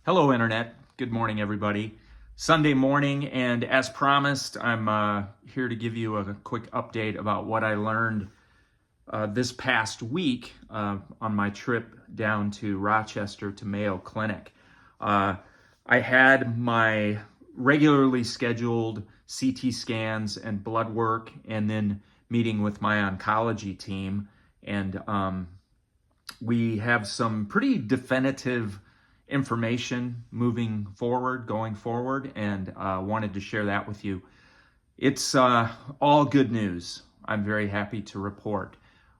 Hello, Internet. Good morning, everybody. Sunday morning, and as promised, I'm here to give you a quick update about what I learned this past week on my trip down to Rochester to Mayo Clinic. Uh, I had my regularly scheduled CT scans and blood work, and then meeting with my oncology team, and we have some pretty definitive information going forward, and wanted to share that with you. It's all good news. I'm very happy to report.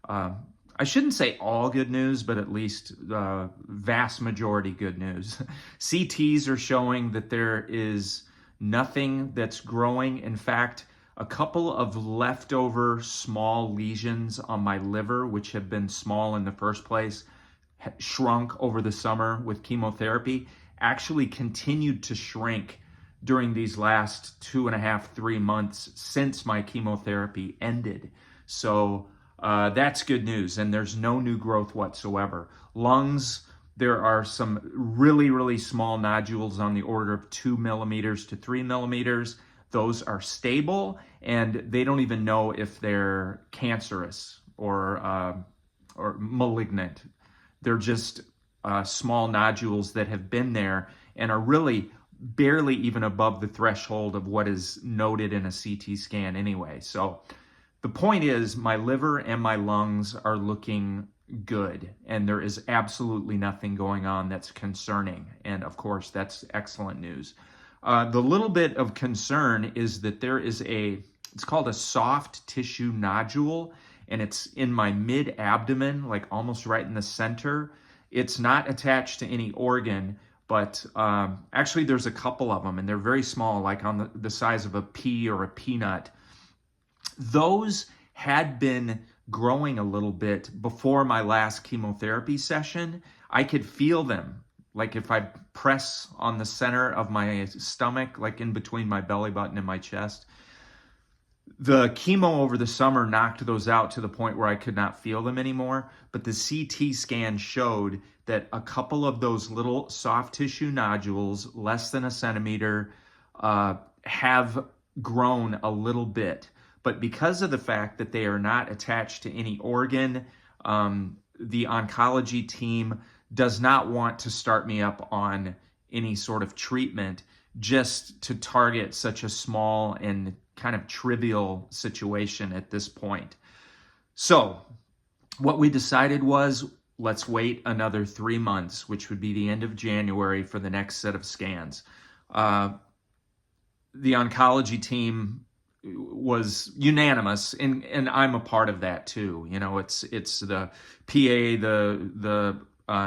Uh, I shouldn't say all good news, but at least vast majority good news. CTs are showing that there is nothing that's growing. In fact, a couple of leftover small lesions on my liver, which have been small in the first place, shrunk over the summer with chemotherapy, actually continued to shrink during these last 2.5, 3 months since my chemotherapy ended. So that's good news, and there's no new growth whatsoever. Lungs, there are some really, really small nodules on the order of 2 millimeters to 3 millimeters. Those are stable, and they don't even know if they're cancerous or malignant. They're just small nodules that have been there and are really barely even above the threshold of what is noted in a CT scan anyway. So the point is, my liver and my lungs are looking good, and there is absolutely nothing going on that's concerning. And of course, that's excellent news. The little bit of concern is that there is it's called a soft tissue nodule, and it's in my mid-abdomen, like almost right in the center. It's not attached to any organ, but actually there's a couple of them, and they're very small, like on the size of a pea or a peanut. Those had been growing a little bit before my last chemotherapy session. I could feel them. Like if I press on the center of my stomach, like in between my belly button and my chest. The chemo over the summer knocked those out to the point where I could not feel them anymore. But the CT scan showed that a couple of those little soft tissue nodules, less than a centimeter, have grown a little bit. But because of the fact that they are not attached to any organ, the oncology team does not want to start me up on any sort of treatment just to target such a small and kind of trivial situation at this point. So what we decided was, let's wait another 3 months, which would be the end of January, for the next set of scans. The oncology team was unanimous, and I'm a part of that too. You know, it's the PA, the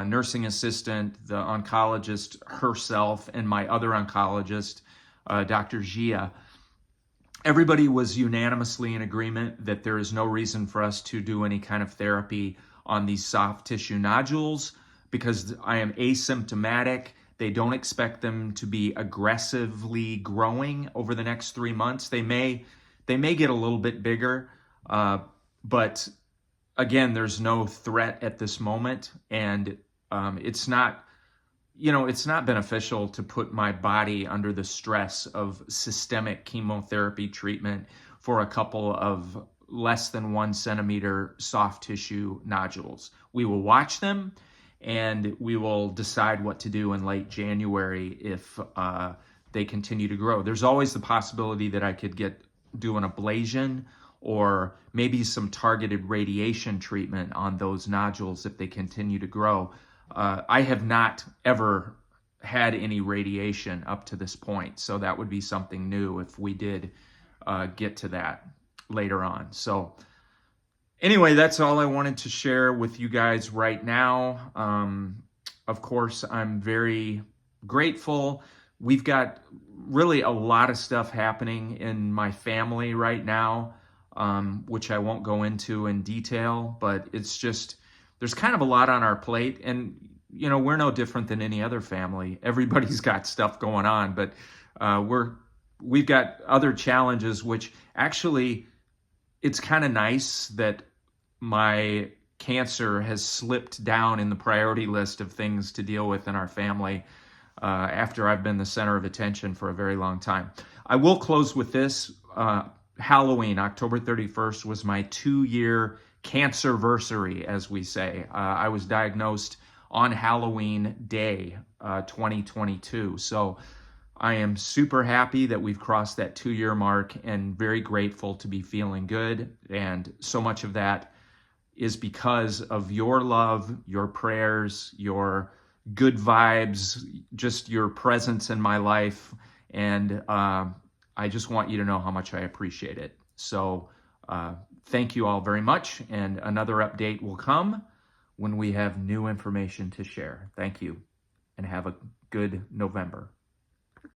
nursing assistant, the oncologist herself, and my other oncologist, Dr. Gia. Everybody was unanimously in agreement that there is no reason for us to do any kind of therapy on these soft tissue nodules because I am asymptomatic. They don't expect them to be aggressively growing over the next 3 months. They may get a little bit bigger, but again, there's no threat at this moment, and it's not beneficial to put my body under the stress of systemic chemotherapy treatment for a couple of less than 1 centimeter soft tissue nodules. We will watch them, and we will decide what to do in late January if they continue to grow. There's always the possibility that I could do an ablation or maybe some targeted radiation treatment on those nodules if they continue to grow. I have not ever had any radiation up to this point, so that would be something new if we did get to that later on. So anyway, that's all I wanted to share with you guys right now. Of course, I'm very grateful. We've got really a lot of stuff happening in my family right now, which I won't go into in detail, but it's just, there's kind of a lot on our plate, and you know, we're no different than any other family. Everybody's got stuff going on, but we've got other challenges, which actually, it's kind of nice that my cancer has slipped down in the priority list of things to deal with in our family. after I've been the center of attention for a very long time. I will close with this. Halloween, October 31st, was my 2-year cancerversary, as we say. I was diagnosed on Halloween Day, 2022. So I am super happy that we've crossed that 2-year mark and very grateful to be feeling good. And so much of that is because of your love, your prayers, your good vibes, just your presence in my life. And I just want you to know how much I appreciate it. So thank you all very much. And another update will come when we have new information to share. Thank you and have a good November.